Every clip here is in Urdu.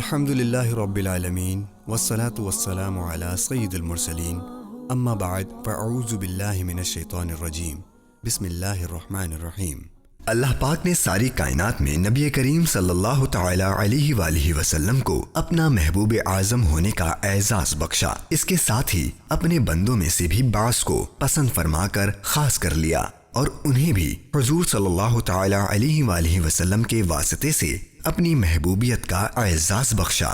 الحمد لله رب العالمين والصلاة والسلام على سيد المرسلين اما بعد فاعوذ باللہ من الشیطان الرجیم بسم اللہ الرحمن الرحیم۔ اللہ پاک نے ساری کائنات میں نبی کریم صلی اللہ تعالی علیہ وآلہ وسلم کو اپنا محبوب اعظم ہونے کا اعزاز بخشا۔ اس کے ساتھ ہی اپنے بندوں میں سے بھی بعض کو پسند فرما کر خاص کر لیا اور انہیں بھی حضور صلی اللہ تعالی علیہ وآلہ وسلم کے واسطے سے اپنی محبوبیت کا اعزاز بخشا۔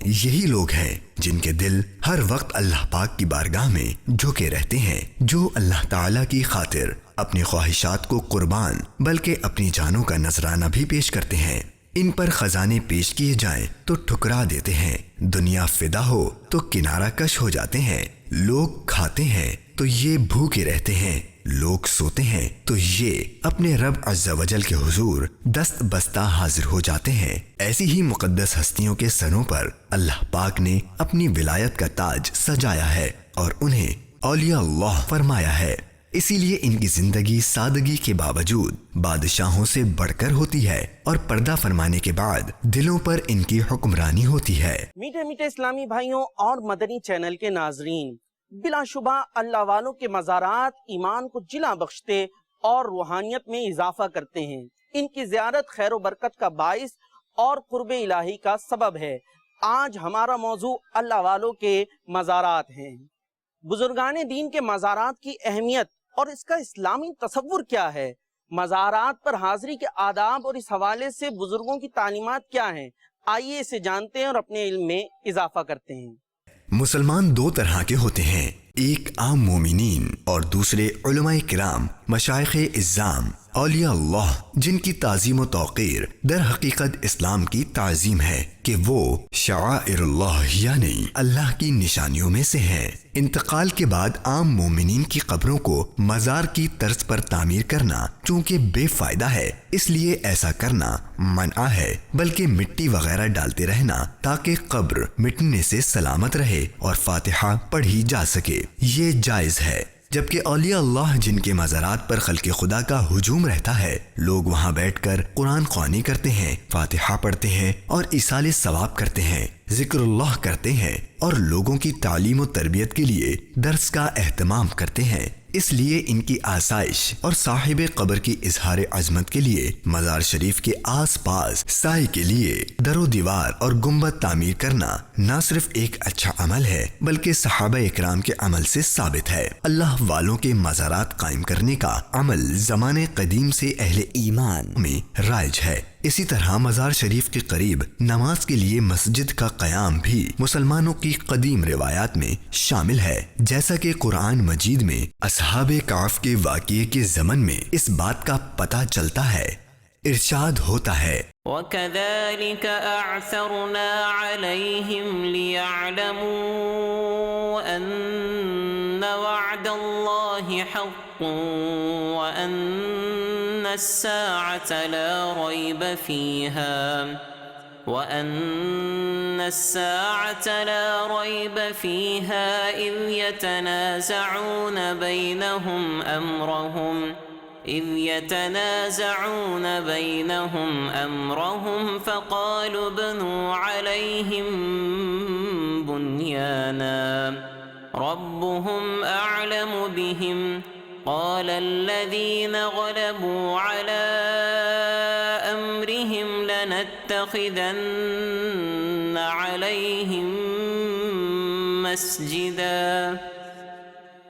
یہی لوگ ہیں جن کے دل ہر وقت اللہ پاک کی بارگاہ میں جھکے رہتے ہیں، جو اللہ تعالیٰ کی خاطر اپنی خواہشات کو قربان بلکہ اپنی جانوں کا نذرانہ بھی پیش کرتے ہیں۔ ان پر خزانے پیش کیے جائیں تو ٹھکرا دیتے ہیں، دنیا فدا ہو تو کنارہ کش ہو جاتے ہیں۔ لوگ کھاتے ہیں تو یہ بھوکے رہتے ہیں، لوگ سوتے ہیں تو یہ اپنے رب عز و جل کے حضور دست بستہ حاضر ہو جاتے ہیں۔ ایسی ہی مقدس ہستیوں کے سروں پر اللہ پاک نے اپنی ولایت کا تاج سجایا ہے اور انہیں اولیاء اللہ فرمایا ہے۔ اسی لیے ان کی زندگی سادگی کے باوجود بادشاہوں سے بڑھ کر ہوتی ہے اور پردہ فرمانے کے بعد دلوں پر ان کی حکمرانی ہوتی ہے۔ میٹھے میٹھے اسلامی بھائیوں اور مدنی چینل کے ناظرین، بلا شبہ اللہ والوں کے مزارات ایمان کو جلا بخشتے اور روحانیت میں اضافہ کرتے ہیں۔ ان کی زیارت خیر و برکت کا باعث اور قرب الہی کا سبب ہے۔ آج ہمارا موضوع اللہ والوں کے مزارات ہیں۔ بزرگان دین کے مزارات کی اہمیت اور اس کا اسلامی تصور کیا ہے؟ مزارات پر حاضری کے آداب اور اس حوالے سے بزرگوں کی تعلیمات کیا ہیں؟ آئیے اسے جانتے ہیں اور اپنے علم میں اضافہ کرتے ہیں۔ مسلمان دو طرح کے ہوتے ہیں، ایک عام مومنین اور دوسرے علماء کرام، مشائخ اعظام، اولیاء اللہ، جن کی تعظیم و توقیر در حقیقت اسلام کی تعظیم ہے کہ وہ شعائر اللہ یعنی اللہ کی نشانیوں میں سے ہیں۔ انتقال کے بعد عام مومنین کی قبروں کو مزار کی طرز پر تعمیر کرنا چونکہ بے فائدہ ہے، اس لیے ایسا کرنا منع ہے، بلکہ مٹی وغیرہ ڈالتے رہنا تاکہ قبر مٹنے سے سلامت رہے اور فاتحہ پڑھی جا سکے، یہ جائز ہے۔ جبکہ اولیاء اللہ جن کے مزارات پر خلق خدا کا ہجوم رہتا ہے، لوگ وہاں بیٹھ کر قرآن خوانی کرتے ہیں، فاتحہ پڑھتے ہیں اور ایصال ثواب کرتے ہیں، ذکر اللہ کرتے ہیں اور لوگوں کی تعلیم و تربیت کے لیے درس کا اہتمام کرتے ہیں۔ اس لیے ان کی آسائش اور صاحب قبر کی اظہار عظمت کے لیے مزار شریف کے آس پاس سائے کے لیے در و دیوار اور گنبد تعمیر کرنا نہ صرف ایک اچھا عمل ہے بلکہ صحابہ اکرام کے عمل سے ثابت ہے۔ اللہ والوں کے مزارات قائم کرنے کا عمل زمانے قدیم سے اہل ایمان میں رائج ہے۔ اسی طرح مزار شریف کے قریب نماز کے لیے مسجد کا قیام بھی مسلمانوں کی قدیم روایات میں شامل ہے، جیسا کہ قرآن مجید میں اصحاب کہف کے واقعے کے ضمن میں اس بات کا پتہ چلتا ہے۔ ارشاد ہوتا ہے، وَكَذَلِكَ أَعْثَرْنَا عَلَيْهِمْ لِيَعْلَمُوا أَنَّ وَعْدَ اللَّهِ حَقٌّ وَأَنَّ السَّاعَةَ لَا رَيْبَ فِيهَا إِذْ يَتَنَازَعُونَ بَيْنَهُمْ أَمْرَهُمْ فَقَالُوا ابْنُوا عَلَيْهِمْ بُنْيَانًا رَبُّهُمْ أَعْلَمُ بِهِمْ قَالَ الَّذِينَ غَلَبُوا عَلَىٰ أَمْرِهِمْ لَنَتَّخِذَنَّ عَلَيْهِمْ مَسْجِدًا۔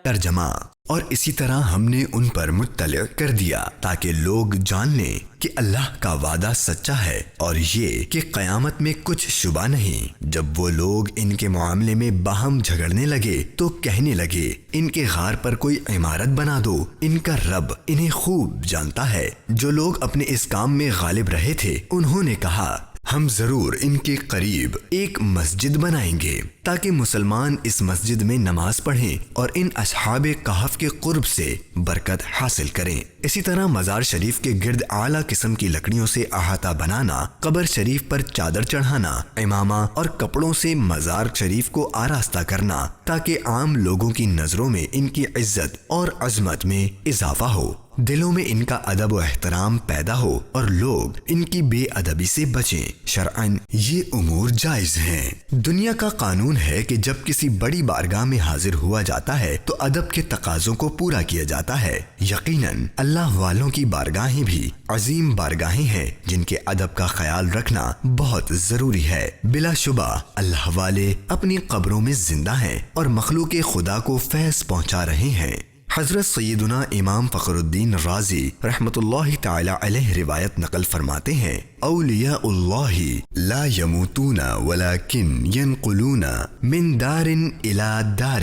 ترجمہ، اور اسی طرح ہم نے ان پر مطلع کر دیا تاکہ لوگ جان لیں کہ اللہ کا وعدہ سچا ہے اور یہ کہ قیامت میں کچھ شبہ نہیں۔ جب وہ لوگ ان کے معاملے میں باہم جھگڑنے لگے تو کہنے لگے، ان کے غار پر کوئی عمارت بنا دو، ان کا رب انہیں خوب جانتا ہے۔ جو لوگ اپنے اس کام میں غالب رہے تھے انہوں نے کہا، ہم ضرور ان کے قریب ایک مسجد بنائیں گے۔ تاکہ مسلمان اس مسجد میں نماز پڑھیں اور ان اصحاب کہف کے قرب سے برکت حاصل کریں۔ اسی طرح مزار شریف کے گرد اعلیٰ قسم کی لکڑیوں سے احاطہ بنانا، قبر شریف پر چادر چڑھانا، امامہ اور کپڑوں سے مزار شریف کو آراستہ کرنا تاکہ عام لوگوں کی نظروں میں ان کی عزت اور عظمت میں اضافہ ہو، دلوں میں ان کا ادب و احترام پیدا ہو اور لوگ ان کی بے ادبی سے بچیں۔ شرعاً یہ امور جائز ہیں۔ دنیا کا قانون ہے کہ جب کسی بڑی بارگاہ میں حاضر ہوا جاتا ہے تو ادب کے تقاضوں کو پورا کیا جاتا ہے۔ یقیناً اللہ والوں کی بارگاہیں بھی عظیم بارگاہیں ہیں جن کے ادب کا خیال رکھنا بہت ضروری ہے۔ بلا شبہ اللہ والے اپنی قبروں میں زندہ ہیں اور مخلوق خدا کو فیض پہنچا رہے ہیں۔ حضرت سیدنا امام فخر الدین رازی رحمت اللہ تعالی علیہ روایت نقل فرماتے ہیں، اولیاء اللہ لا یموتون ولکن ینقلون من دار الی دار،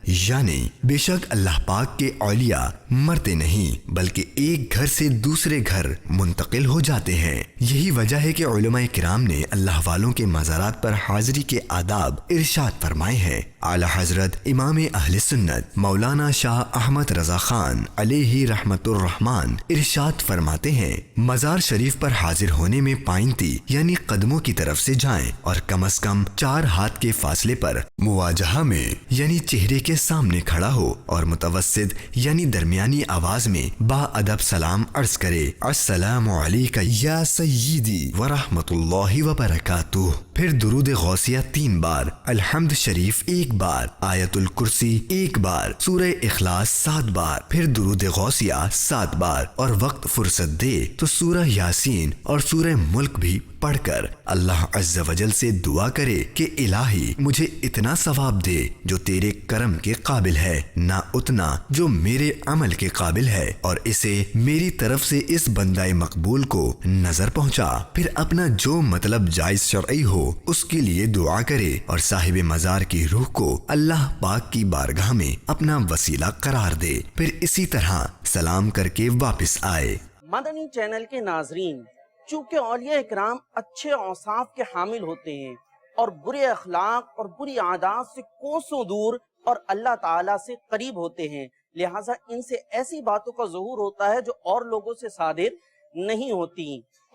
یعنی بے شک اللہ پاک کے اولیاء مرتے نہیں بلکہ ایک گھر سے دوسرے گھر منتقل ہو جاتے ہیں۔ یہی وجہ ہے کہ علماء کرام نے اللہ والوں کے مزارات پر حاضری کے آداب ارشاد فرمائے ہیں۔ اعلی حضرت امام اہل سنت مولانا شاہ احمد رضا خان علیہ رحمت الرحمن ارشاد فرماتے ہیں، مزار شریف پر حاضر ہونے میں پائنتی یعنی قدموں کی طرف سے جائیں اور کم از کم 4 ہاتھ کے فاصلے پر مواجہہ میں یعنی چہرے کے سامنے کھڑا ہو اور متوسط یعنی درمیانی آواز میں با ادب سلام عرض کرے، السلام علیکہ یا سیدی ورحمت اللہ وبرکاتہ۔ پھر درود غوثیہ 3 بار، الحمد شریف 1 بار، آیت الکرسی 1 بار، سورہ اخلاص 7 بار، پھر درود غوثیہ 7 بار، اور وقت فرصت دے تو سورہ یاسین اور سورہ ملک بھی پڑھ کر اللہ عز و جل سے دعا کرے کہ الہی مجھے اتنا ثواب دے جو تیرے کرم کے قابل ہے، نہ اتنا جو میرے عمل کے قابل ہے، اور اسے میری طرف سے اس بندہ مقبول کو نظر پہنچا۔ پھر اپنا جو مطلب جائز شرعی ہو اس کے لیے دعا کرے اور صاحب مزار کی روح کو اللہ پاک کی بارگاہ میں اپنا وسیلہ قرار دے، پھر اسی طرح سلام کر کے واپس آئے۔ مدنی چینل کے ناظرین، چونکہ اولیاء اکرام اچھے اوصاف کے حامل ہوتے ہیں اور برے اخلاق اور بری عادات سے کوسوں دور اور اللہ تعالیٰ سے قریب ہوتے ہیں، لہٰذا ان سے ایسی باتوں کا ظہور ہوتا ہے جو اور لوگوں سے صادر نہیں ہوتی،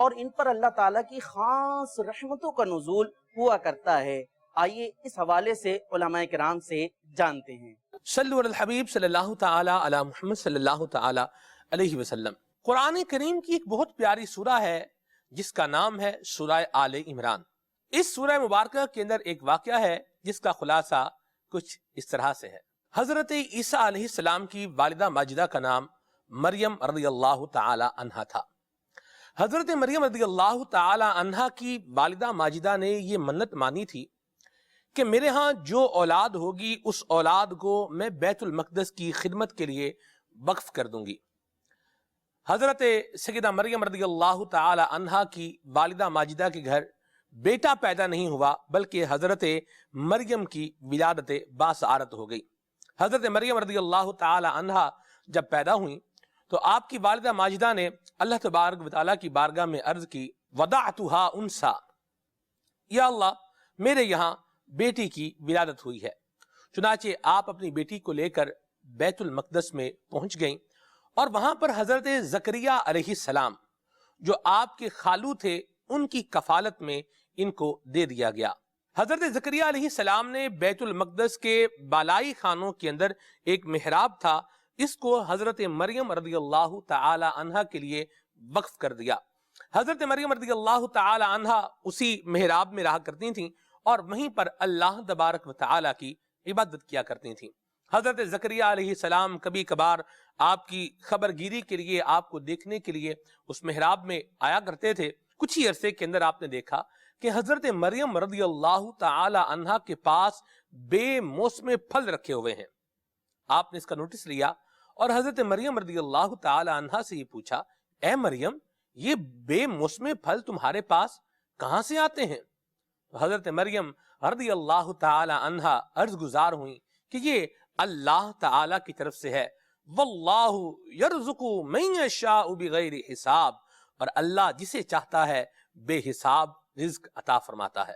اور ان پر اللہ تعالیٰ کی خاص رحمتوں کا نزول ہوا کرتا ہے۔ آئیے اس حوالے سے علماء کرام سے جانتے ہیں۔ صلو علی الحبیب صلی اللہ تعالی علی محمد صلی اللہ تعالی علیہ وسلم۔ قرآن کریم کی ایک بہت پیاری سورہ ہے جس کا نام ہے سورہ آل عمران۔ اس سورہ مبارکہ کے اندر ایک واقعہ ہے جس کا خلاصہ کچھ اس طرح سے ہے۔ حضرت عیسیٰ علیہ السلام کی والدہ ماجدہ کا نام مریم رضی اللہ تعالی عنہا تھا۔ حضرت مریم رضی اللہ تعالی عنہا کی والدہ ماجدہ نے یہ منت مانی تھی کہ میرے ہاں جو اولاد ہوگی اس اولاد کو میں بیت المقدس کی خدمت کے لیے وقف کر دوں گی۔ حضرت سیدہ مریم رضی اللہ تعالی عنہا کی والدہ ماجدہ کے گھر بیٹا پیدا نہیں ہوا بلکہ حضرت مریم کی ولادت باسعارت ہو گئی۔ حضرت مریم رضی اللہ تعالی عنہا جب پیدا ہوئی تو آپ کی والدہ ماجدہ نے اللہ تبارک و تعالیٰ کی بارگاہ میں عرض کی، وضعتھا انسا، یا اللہ میرے یہاں بیٹی کی ولادت ہوئی ہے۔ چنانچہ آپ اپنی بیٹی کو لے کر بیت المقدس میں پہنچ گئیں اور وہاں پر حضرت زکریا علیہ السلام جو آپ کے خالو تھے ان کی کفالت میں ان کو دے دیا گیا۔ حضرت زکریا علیہ السلام نے بیت المقدس کے بالائی خانوں کے اندر ایک محراب تھا، اس کو حضرت مریم رضی اللہ تعالی عنہا کے لیے وقف کر دیا۔ حضرت مریم رضی اللہ تعالی عنہا اسی محراب میں رہا کرتی تھیں اور وہیں پر اللہ تبارک و تعالی کی عبادت کیا کرتی تھیں۔ حضرت زکریا علیہ السلام کبھی کبھار آپ کی خبر گیری کے لیے، آپ کو دیکھنے کے لیے اس محراب میں آیا کرتے تھے۔ کچھ ہی عرصے کے اندر آپ نے دیکھا کہ حضرت مریم رضی اللہ تعالی عنہا کے پاس بے موسم پھل رکھے ہوئے ہیں۔ آپ نے اس کا نوٹس لیا اور حضرت مریم رضی اللہ تعالی عنہا سے یہ پوچھا، اے مریم یہ بے موسم پھل تمہارے پاس کہاں سے آتے ہیں؟ حضرت مریم رضی اللہ تعالی عنہا عرض گزار ہوئیں کہ یہ اللہ تعالی کی طرف سے ہے، واللہ یرزق من یشاء بغیر حساب، اور اللہ جسے چاہتا ہے بے حساب رزق عطا فرماتا ہے۔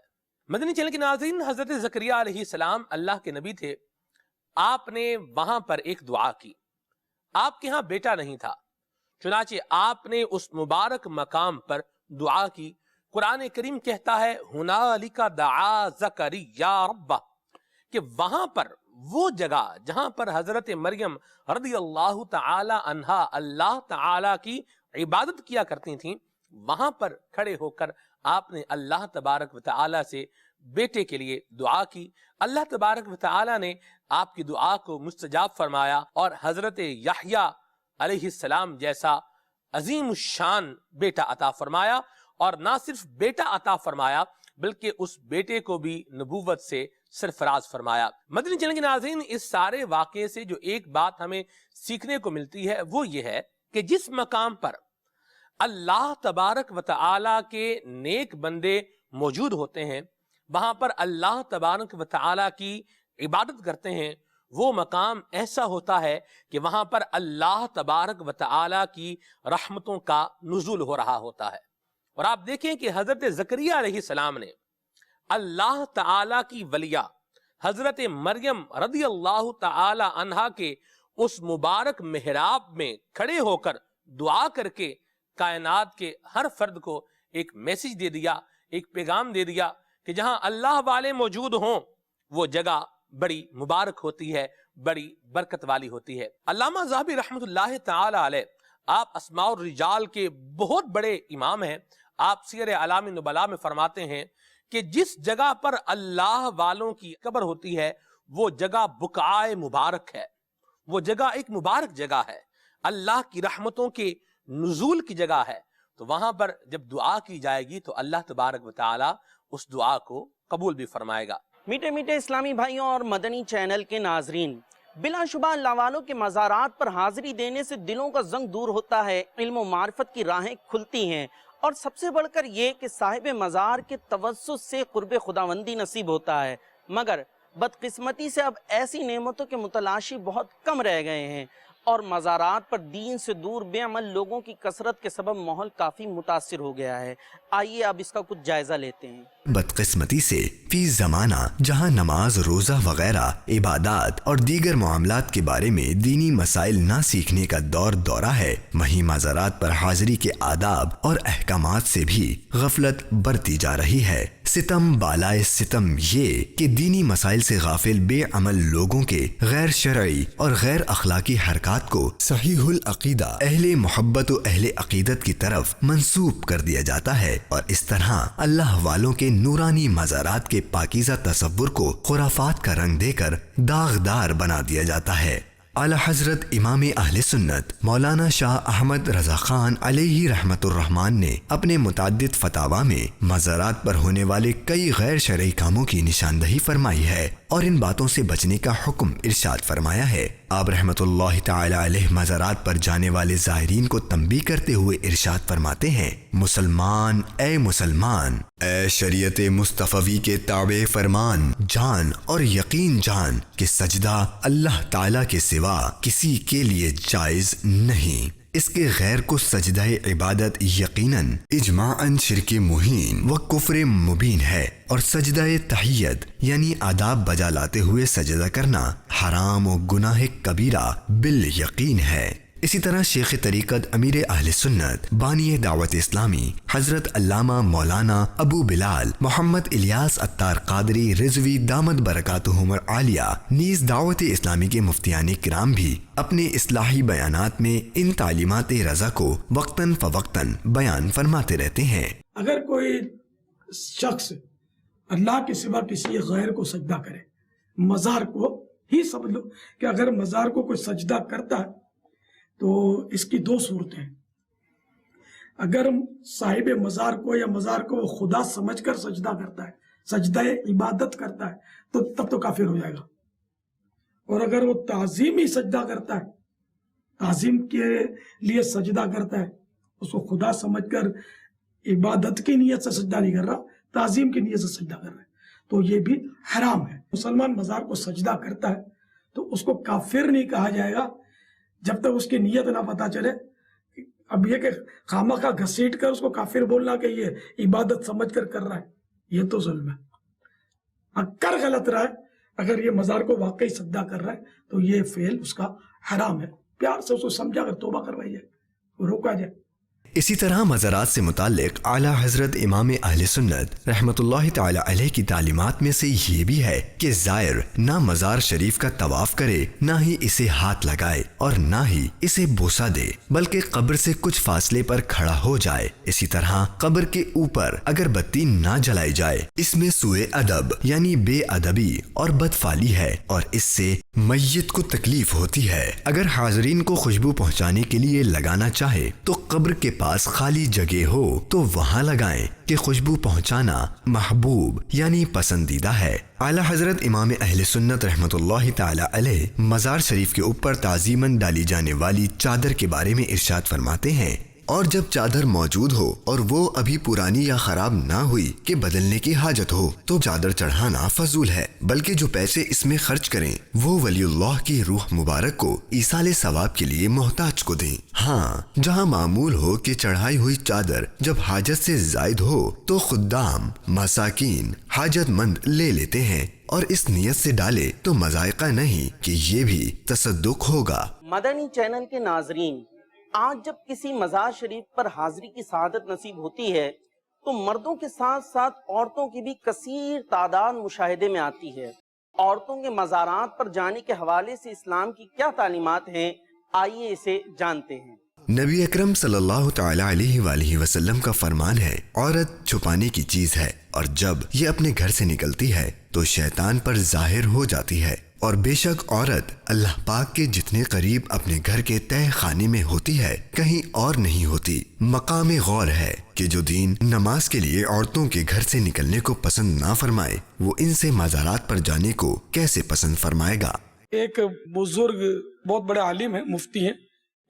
مدنی چینل کے ناظرین، حضرت زکریہ علیہ السلام اللہ کے نبی تھے. آپ نے وہاں پر ایک دعا کی. آپ کے ہاں بیٹا نہیں تھا، چنانچہ آپ نے اس مبارک مقام پر دعا کی. قرآن کریم کہتا ہے ہنالک دعا زکریا ربہ، کہ وہاں پر وہ جگہ جہاں پر حضرت مریم رضی اللہ تعالی عنہا اللہ تعالی کی عبادت کیا کرتی تھیں، وہاں پر کھڑے ہو کر آپ نے اللہ تبارک و تعالی سے بیٹے کے لیے دعا کی. اللہ تبارک و تعالی نے آپ کی دعا کو مستجاب فرمایا اور حضرت یحییٰ علیہ السلام جیسا عظیم الشان بیٹا عطا فرمایا. اور نہ صرف بیٹا عطا فرمایا بلکہ اس بیٹے کو بھی نبوت سے سرفراز فرمایا. مدنی چینل کے ناظرین، اس سارے واقعے سے جو ایک بات ہمیں سیکھنے کو ملتی ہے وہ یہ ہے کہ جس مقام پر اللہ تبارک و تعالی کے نیک بندے موجود ہوتے ہیں، وہاں پر اللہ تبارک و تعالی کی عبادت کرتے ہیں، وہ مقام ایسا ہوتا ہے کہ وہاں پر اللہ تبارک و تعالی کی رحمتوں کا نزول ہو رہا ہوتا ہے. اور آپ دیکھیں کہ حضرت زکریہ علیہ السلام نے اللہ تعالی کی ولیہ حضرت مریم رضی اللہ تعالی عنہا کے اس مبارک محراب میں کھڑے ہو کر دعا کر کے کائنات کے ہر فرد کو ایک میسج دے دیا، ایک پیغام دے دیا کہ جہاں اللہ والے موجود ہوں وہ جگہ بڑی مبارک ہوتی ہے، بڑی برکت والی ہوتی ہے. علامہ ذہبی رحمۃ اللہ تعالی علیہ، آپ اسماء الرجال کے بہت بڑے امام ہیں. آپ سیر اعلام نبلاء میں فرماتے ہیں کہ جس جگہ پر اللہ والوں کی قبر ہوتی ہے وہ جگہ بقعہ مبارک ہے، وہ جگہ ایک مبارک جگہ ہے، اللہ کی رحمتوں کے نزول کی جگہ ہے. تو وہاں پر جب دعا کی جائے گی تو اللہ تبارک و تعالی اس دعا کو قبول بھی فرمائے گا. میٹھے میٹھے اسلامی بھائیوں اور مدنی چینل کے ناظرین، بلا شبہ اللہ والوں کے مزارات پر حاضری دینے سے دلوں کا زنگ دور ہوتا ہے، علم و معرفت کی راہیں کھلتی ہیں، اور سب سے بڑھ کر یہ کہ صاحب مزار کے توسط سے قرب خداوندی نصیب ہوتا ہے. مگر بدقسمتی سے اب ایسی نعمتوں کے متلاشی بہت کم رہ گئے ہیں، اور مزارات پر دین سے دور بے عمل لوگوں کی کثرت کے سبب ماحول کافی متاثر ہو گیا ہے. آئیے اب اس کا کچھ جائزہ لیتے ہیں. بدقسمتی سے فی زمانہ جہاں نماز، روزہ وغیرہ عبادات اور دیگر معاملات کے بارے میں دینی مسائل نہ سیکھنے کا دور دورہ ہے، وہیں مزارات پر حاضری کے آداب اور احکامات سے بھی غفلت برتی جا رہی ہے. ستم بالائے ستم یہ کہ دینی مسائل سے غافل بے عمل لوگوں کے غیر شرعی اور غیر اخلاقی حرکات کو صحیح العقیدہ اہل محبت و اہل عقیدت کی طرف منسوب کر دیا جاتا ہے، اور اس طرح اللہ والوں کے نورانی مزارات کے پاکیزہ تصور کو خرافات کا رنگ دے کر داغدار بنا دیا جاتا ہے. اعلی حضرت امام اہل سنت مولانا شاہ احمد رضا خان علیہ رحمت الرحمن نے اپنے متعدد فتاوی میں مزارات پر ہونے والے کئی غیر شرعی کاموں کی نشاندہی فرمائی ہے اور ان باتوں سے بچنے کا حکم ارشاد فرمایا ہے. آپ رحمت اللہ تعالی علیہ مزارات پر جانے والے زائرین کو تنبیہ کرتے ہوئے ارشاد فرماتے ہیں، مسلمان، اے شریعت مصطفی کے تابع فرمان جان اور یقین جان کہ سجدہ اللہ تعالی کے سوا کسی کے لیے جائز نہیں. اس کے غیر کو سجدہ عبادت یقیناً اجماعاً شرک مہین و کفر مبین ہے، اور سجدہ تحیت یعنی آداب بجا لاتے ہوئے سجدہ کرنا حرام و گناہ کبیرہ بالیقین ہے. اسی طرح شیخ طریقت امیر اہل سنت بانی دعوت اسلامی حضرت علامہ مولانا ابو بلال محمد الیاس عطار قادری رضوی دامت برکاتہم العالیہ نیز دعوت اسلامی کے مفتیان کرام بھی اپنے اصلاحی بیانات میں ان تعلیمات رضا کو وقتاً فوقتاً بیان فرماتے رہتے ہیں. اگر کوئی شخص اللہ کے سوا کسی غیر کو سجدہ کرے، مزار کو ہی سمجھ لو کہ اگر مزار کو کوئی سجدہ کرتا ہے تو اس کی دو صورتیں ہیں. اگر صاحب مزار کو یا مزار کو وہ خدا سمجھ کر سجدہ کرتا ہے، سجدہ عبادت کرتا ہے، تو تب تو کافر ہو جائے گا. اور اگر وہ تعظیمی سجدہ کرتا ہے، تعظیم کے لیے سجدہ کرتا ہے، اس کو خدا سمجھ کر عبادت کی نیت سے سجدہ نہیں کر رہا، تعظیم کی نیت سے سجدہ کر رہا ہے، تو یہ بھی حرام ہے. مسلمان مزار کو سجدہ کرتا ہے تو اس کو کافر نہیں کہا جائے گا جب تک اس کی نیت نہ پتا چلے. اب یہ کہ خامخواہ گھسیٹ کر اس کو کافر بولنا کہ یہ عبادت سمجھ کر رہا ہے، یہ تو ظلم ہے. کر غلط رہا ہے، اگر یہ مزار کو واقعی سجدہ کر رہا ہے تو یہ فعل اس کا حرام ہے. پیار سے اس کو سمجھا کر توبہ کروائی جائے، روکا جائے. اسی طرح مزارات سے متعلق اعلیٰ حضرت امام اہل سنت رحمۃ اللہ تعالی علیہ کی تعلیمات میں سے یہ بھی ہے کہ زائر نہ مزار شریف کا طواف کرے، نہ ہی اسے ہاتھ لگائے اور نہ ہی اسے بوسہ دے، بلکہ قبر سے کچھ فاصلے پر کھڑا ہو جائے. اسی طرح قبر کے اوپر اگر بتی نہ جلائی جائے، اس میں سوء ادب یعنی بے ادبی اور بدفعلی ہے اور اس سے میت کو تکلیف ہوتی ہے. اگر حاضرین کو خوشبو پہنچانے کے لیے لگانا چاہے تو قبر کے پاس خالی جگہ ہو تو وہاں لگائیں کہ خوشبو پہنچانا محبوب یعنی پسندیدہ ہے. اعلیٰ حضرت امام اہل سنت رحمۃ اللہ تعالی علیہ مزار شریف کے اوپر تعظیماً ڈالی جانے والی چادر کے بارے میں ارشاد فرماتے ہیں، اور جب چادر موجود ہو اور وہ ابھی پرانی یا خراب نہ ہوئی کہ بدلنے کی حاجت ہو تو چادر چڑھانا فضول ہے، بلکہ جو پیسے اس میں خرچ کریں وہ ولی اللہ کی روح مبارک کو ایصال ثواب کے لیے محتاج کو دیں. ہاں، جہاں معمول ہو کہ چڑھائی ہوئی چادر جب حاجت سے زائد ہو تو خدام، مساکین، حاجت مند لے لیتے ہیں اور اس نیت سے ڈالے تو مذائقہ نہیں کہ یہ بھی تصدق ہوگا. مدنی چینل کے ناظرین، آج جب کسی مزار شریف پر حاضری کی سعادت نصیب ہوتی ہے تو مردوں کے ساتھ ساتھ عورتوں کی بھی کثیر تعداد مشاہدے میں آتی ہے. عورتوں کے مزارات پر جانے کے حوالے سے اسلام کی کیا تعلیمات ہیں، آئیے اسے جانتے ہیں. نبی اکرم صلی اللہ تعالی علیہ وآلہ وسلم کا فرمان ہے، عورت چھپانے کی چیز ہے اور جب یہ اپنے گھر سے نکلتی ہے تو شیطان پر ظاہر ہو جاتی ہے، اور بے شک عورت اللہ پاک کے جتنے قریب اپنے گھر کے تہہ خانے میں ہوتی ہے کہیں اور نہیں ہوتی. مقام غور ہے کہ جو دین نماز کے لیے عورتوں کے گھر سے نکلنے کو پسند نہ فرمائے وہ ان سے مزارات پر جانے کو کیسے پسند فرمائے گا. ایک بزرگ بہت بڑے عالم ہیں، مفتی ہیں،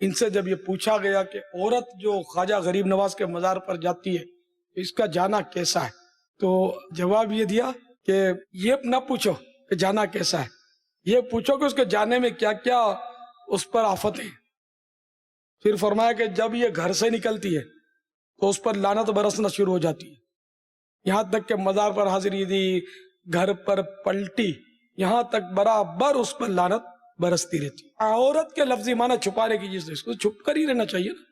ان سے جب یہ پوچھا گیا کہ عورت جو خواجہ غریب نواز کے مزار پر جاتی ہے اس کا جانا کیسا ہے، تو جواب یہ دیا کہ یہ نہ پوچھو کہ جانا کیسا ہے، یہ پوچھو کہ اس کے جانے میں کیا کیا اس پر آفت ہیں. پھر فرمایا کہ جب یہ گھر سے نکلتی ہے تو اس پر لعنت برسنا شروع ہو جاتی ہے، یہاں تک کہ مزار پر حاضری دی، گھر پر پلٹی، یہاں تک برابر اس پر لعنت برستی رہتی. عورت کے لفظی معنی چھپانے کی چیز ہے، اس کو چھپ کر ہی رہنا چاہیے نا،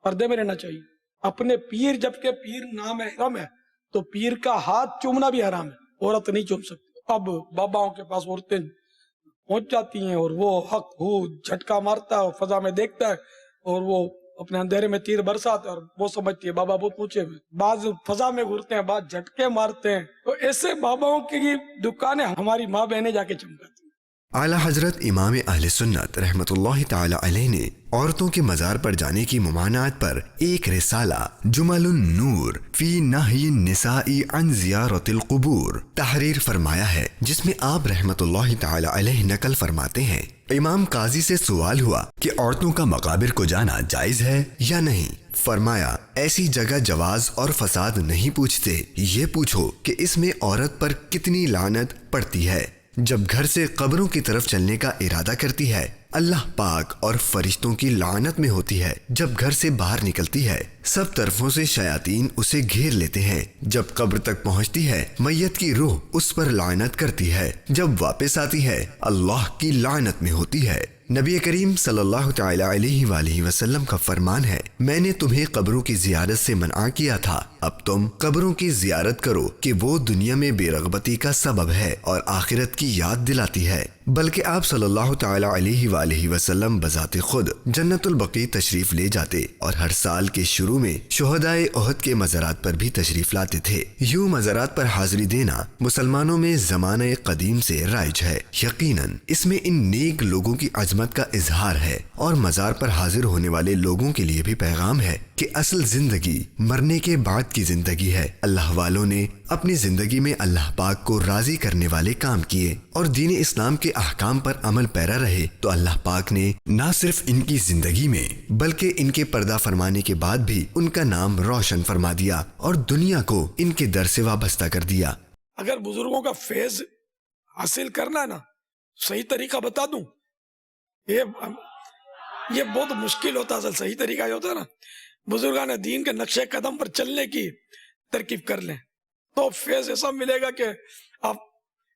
پردے میں رہنا چاہیے. اپنے پیر، جبکہ پیر نامحرم ہے تو پیر کا ہاتھ چومنا بھی حرام ہے، عورت نہیں چوم سکتی. اب باباؤں کے پاس عورتیں پہنچ جاتی ہیں اور وہ حق ہو جھٹکا مارتا ہے، فضا میں دیکھتا ہے اور وہ اپنے اندھیرے میں تیر برساتے ہیں اور وہ سمجھتی ہے بابا بہت اونچے ہوئے. بعض فضا میں گھرتے ہیں، بعض جھٹکے مارتے ہیں. تو ایسے باباؤں کی دکانیں ہماری ماں بہنیں جا کے چمکاتی ہیں. اعلیٰ حضرت امام اہل سنت رحمۃ اللہ تعالی علیہ نے عورتوں کے مزار پر جانے کی ممانعت پر ایک رسالہ جمل النور فی نہی النساء عن زیارت القبور تحریر فرمایا ہے، جس میں آپ رحمۃ اللہ تعالی علیہ نقل فرماتے ہیں، امام قاضی سے سوال ہوا کہ عورتوں کا مقابر کو جانا جائز ہے یا نہیں. فرمایا، ایسی جگہ جواز اور فساد نہیں پوچھتے، یہ پوچھو کہ اس میں عورت پر کتنی لعنت پڑتی ہے. جب گھر سے قبروں کی طرف چلنے کا ارادہ کرتی ہے اللہ پاک اور فرشتوں کی لعنت میں ہوتی ہے. جب گھر سے باہر نکلتی ہے سب طرفوں سے شیاطین اسے گھیر لیتے ہیں. جب قبر تک پہنچتی ہے میت کی روح اس پر لعنت کرتی ہے. جب واپس آتی ہے اللہ کی لعنت میں ہوتی ہے. نبی کریم صلی اللہ تعالی علیہ وآلہ وسلم کا فرمان ہے، میں نے تمہیں قبروں کی زیارت سے منع کیا تھا، اب تم قبروں کی زیارت کرو کہ وہ دنیا میں بے رغبتی کا سبب ہے اور آخرت کی یاد دلاتی ہے. بلکہ آپ صلی اللہ تعالی علیہ وآلہ وسلم بذات خود جنت البقیع تشریف لے جاتے اور ہر سال کے شروع میں شہدائے احد کے مزارات پر بھی تشریف لاتے تھے. یوں مزارات پر حاضری دینا مسلمانوں میں زمانہ قدیم سے رائج ہے. یقیناً اس میں ان نیک لوگوں کی عظمت کا اظہار ہے اور مزار پر حاضر ہونے والے لوگوں کے لیے بھی پیغام ہے کہ اصل زندگی مرنے کے بعد کی زندگی ہے. اللہ والوں نے اپنی زندگی میں اللہ پاک کو راضی کرنے والے کام کیے اور دین اسلام کے احکام پر عمل پیرا رہے تو اللہ پاک نے نہ صرف ان کی زندگی میں بلکہ ان کے پردہ فرمانے کے بعد بھی ان کا نام روشن فرما دیا اور دنیا کو ان کے در سے وابستہ کر دیا. اگر بزرگوں کا فیض حاصل کرنا ہے نا، صحیح طریقہ بتا دوں، یہ بہت مشکل ہوتا ہے. صحیح طریقہ یہ ہوتا ہے نا، بزرگان دین کے نقش قدم پر چلنے کی ترکیب کر لیں تو فیض ایسا ملے گا کہ آپ